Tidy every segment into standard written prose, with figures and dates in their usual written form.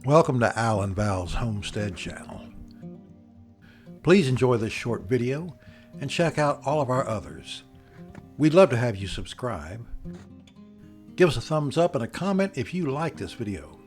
Welcome to Al and Val's Homestead channel. Please enjoy this short video and check out all of our others. We'd love to have you subscribe. Give us a thumbs up and a comment if you like this video.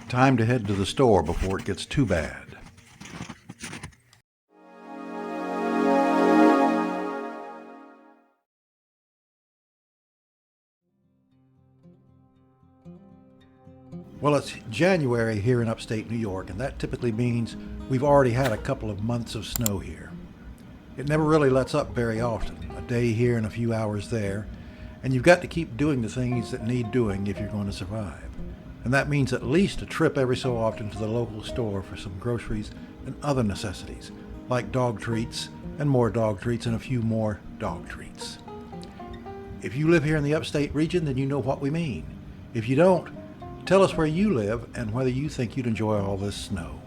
Time to head to the store before it gets too bad. Well, it's January here in upstate New York, and that typically means we've already had a couple of months of snow here. It never really lets up very often, a day here and a few hours there, and you've got to keep doing the things that need doing if you're going to survive. And that means at least a trip every so often to the local store for some groceries and other necessities, like dog treats and more dog treats and a few more dog treats. If you live here in the upstate region, then you know what we mean. If you don't, tell us where you live and whether you think you'd enjoy all this snow.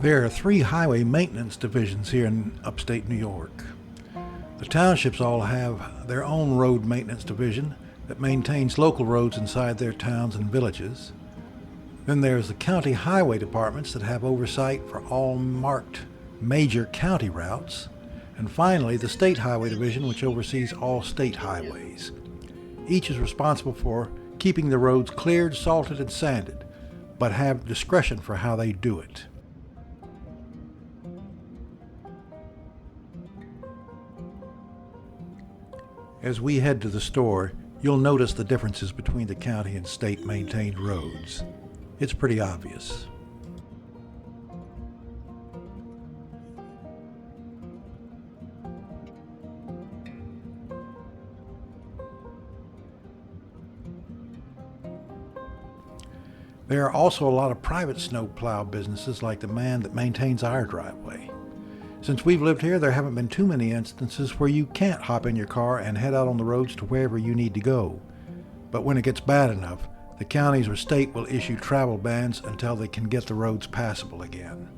There are 3 highway maintenance divisions here in upstate New York. The townships all have their own road maintenance division that maintains local roads inside their towns and villages. Then there's the county highway departments that have oversight for all marked major county routes. And finally, the state highway division, which oversees all state highways. Each is responsible for keeping the roads cleared, salted, and sanded, but have discretion for how they do it. As we head to the store, you'll notice the differences between the county and state maintained roads. It's pretty obvious. There are also a lot of private snowplow businesses like the man that maintains our driveway. Since we've lived here, there haven't been too many instances where you can't hop in your car and head out on the roads to wherever you need to go. But when it gets bad enough, the counties or state will issue travel bans until they can get the roads passable again.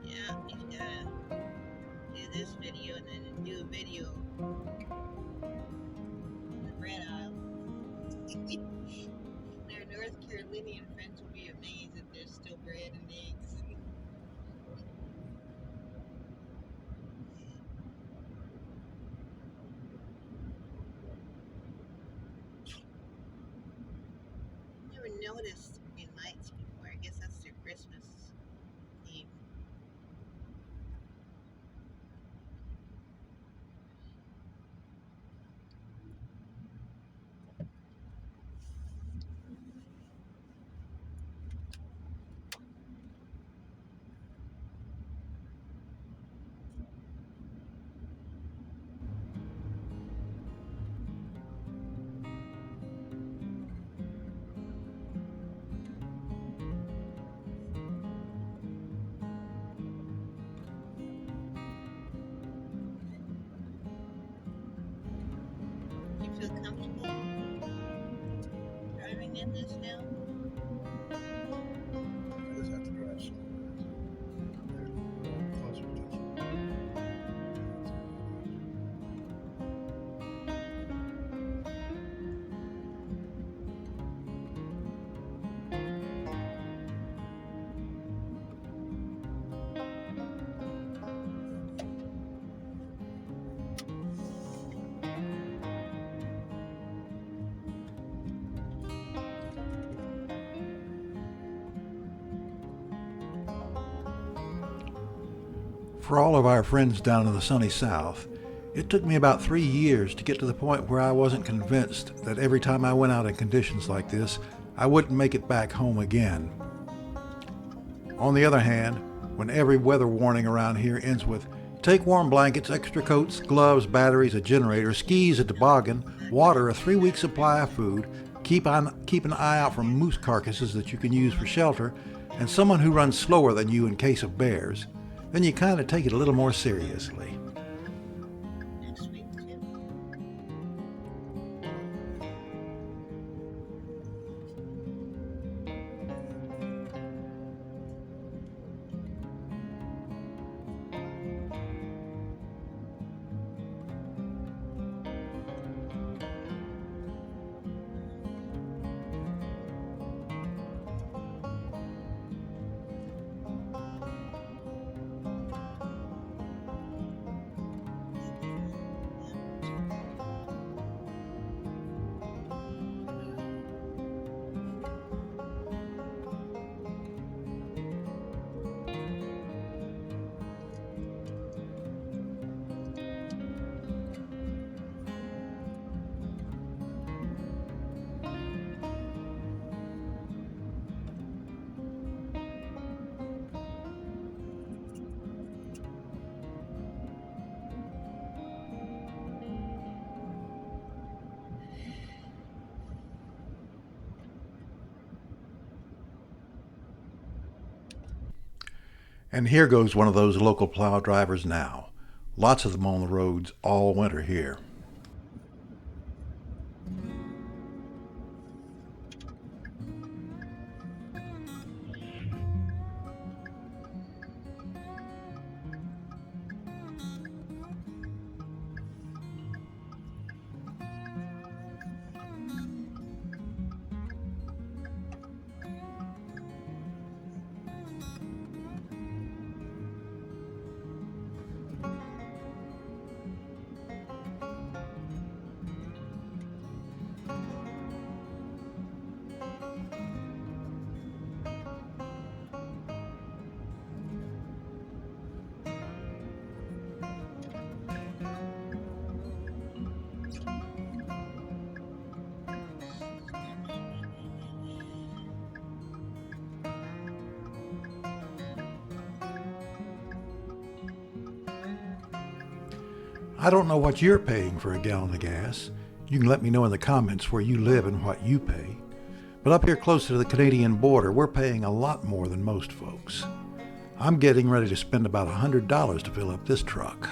Yeah, he's gotta do this video and then do a video in the bread aisle. Their North Carolinian friends will be amazed that there's still bread and eggs. Never noticed in lights before. I guess that's their Christmas theme. You feel comfortable driving in this now? I just have to drive somewhere. They're closer to each other. For all of our friends down in the sunny South, it took me about 3 years to get to the point where I wasn't convinced that every time I went out in conditions like this, I wouldn't make it back home again. On the other hand, when every weather warning around here ends with take warm blankets, extra coats, gloves, batteries, a generator, skis, a toboggan, water, a 3-week supply of food, keep an eye out for moose carcasses that you can use for shelter, and someone who runs slower than you in case of bears, then you kind of take it a little more seriously. Next week, too. And here goes one of those local plow drivers now. Lots of them on the roads all winter here. I don't know what you're paying for a gallon of gas. You can let me know in the comments where you live and what you pay. But up here close to the Canadian border, we're paying a lot more than most folks. I'm getting ready to spend about $100 to fill up this truck.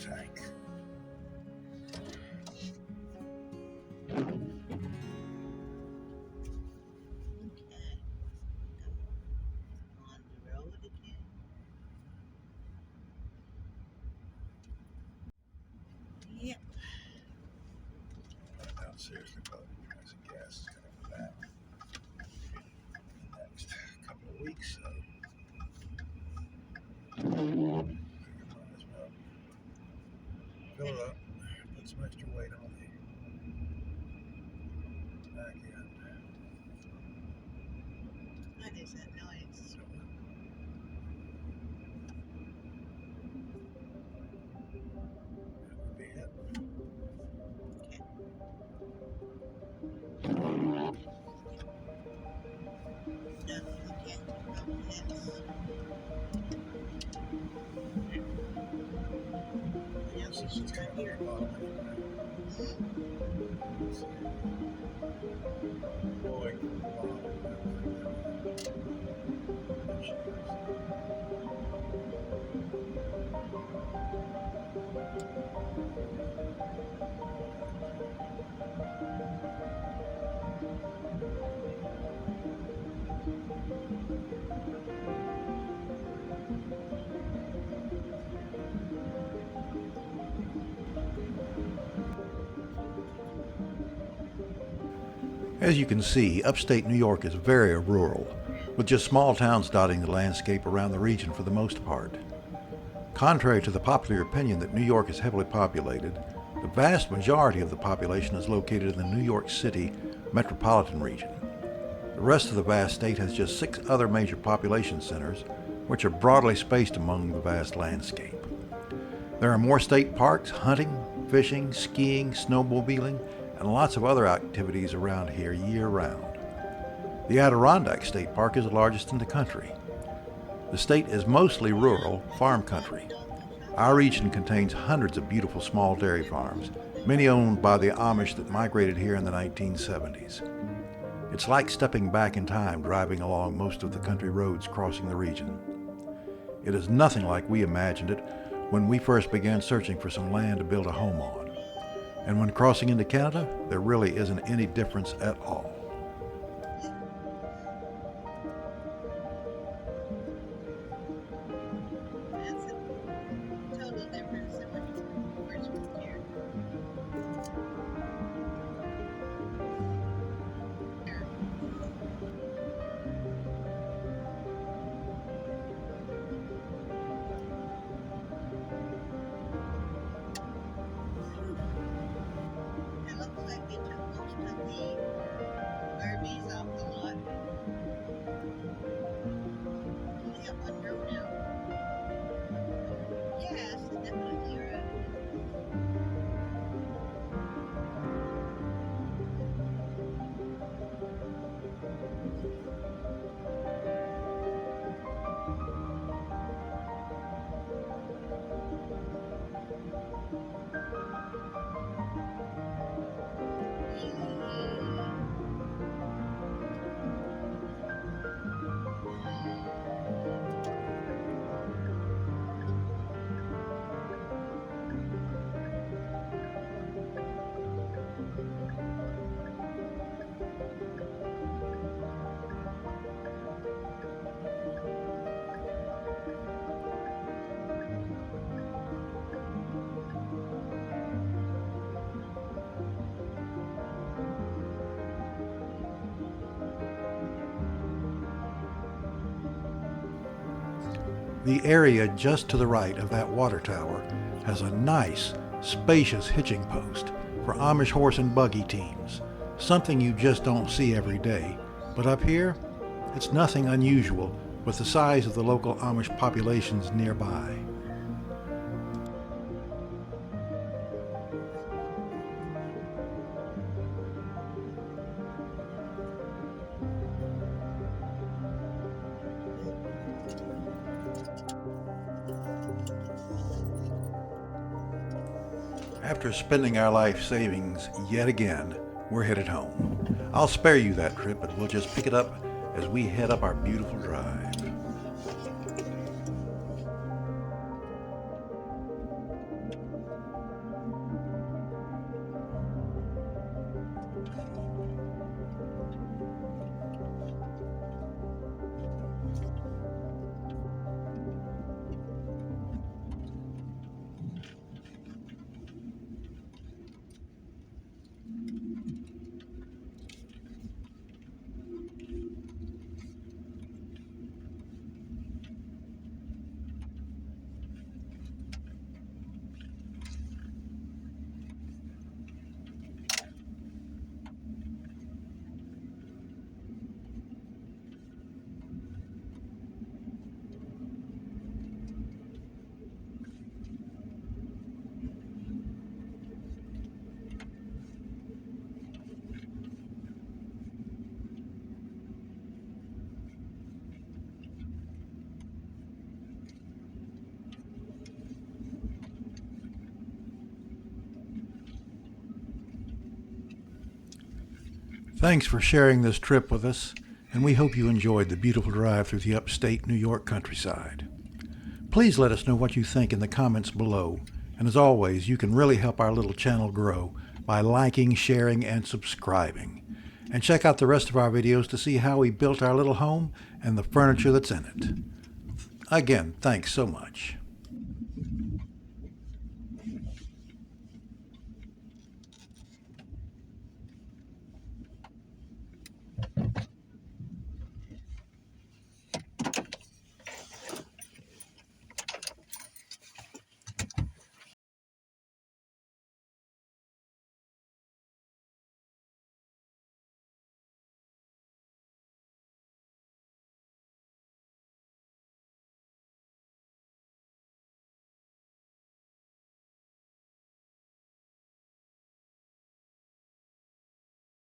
Tank. Okay. On the road again. Yep. Downstairs, the price of gas is going to go back in the next couple of weeks. So might as well fill it up, put some extra weight on the back end. What is that noise? So that would be it. Okay. Yes. Yeah, This we is should just come kind of here. the bottom anyway. So, going from the As you can see, upstate New York is very rural, with just small towns dotting the landscape around the region for the most part. Contrary to the popular opinion that New York is heavily populated, the vast majority of the population is located in the New York City metropolitan region. The rest of the vast state has just 6 other major population centers, which are broadly spaced among the vast landscape. There are more state parks, hunting, fishing, skiing, snowmobiling, and lots of other activities around here year-round. The Adirondack State Park is the largest in the country. The state is mostly rural, farm country. Our region contains hundreds of beautiful small dairy farms, many owned by the Amish that migrated here in the 1970s. It's like stepping back in time driving along most of the country roads crossing the region. It is nothing like we imagined it when we first began searching for some land to build a home on. And when crossing into Canada, there really isn't any difference at all. That's a total difference than when you first moved here. It looks like they took most of the RVs off the lot. Only have one row now. Yes, definitely right. The area just to the right of that water tower has a nice, spacious hitching post for Amish horse and buggy teams, something you just don't see every day. But up here, it's nothing unusual with the size of the local Amish populations nearby. After spending our life savings yet again, we're headed home. I'll spare you that trip, but we'll just pick it up as we head up our beautiful drive. Thanks for sharing this trip with us, and we hope you enjoyed the beautiful drive through the upstate New York countryside. Please let us know what you think in the comments below, and as always, you can really help our little channel grow by liking, sharing, and subscribing. And check out the rest of our videos to see how we built our little home and the furniture that's in it. Again, thanks so much.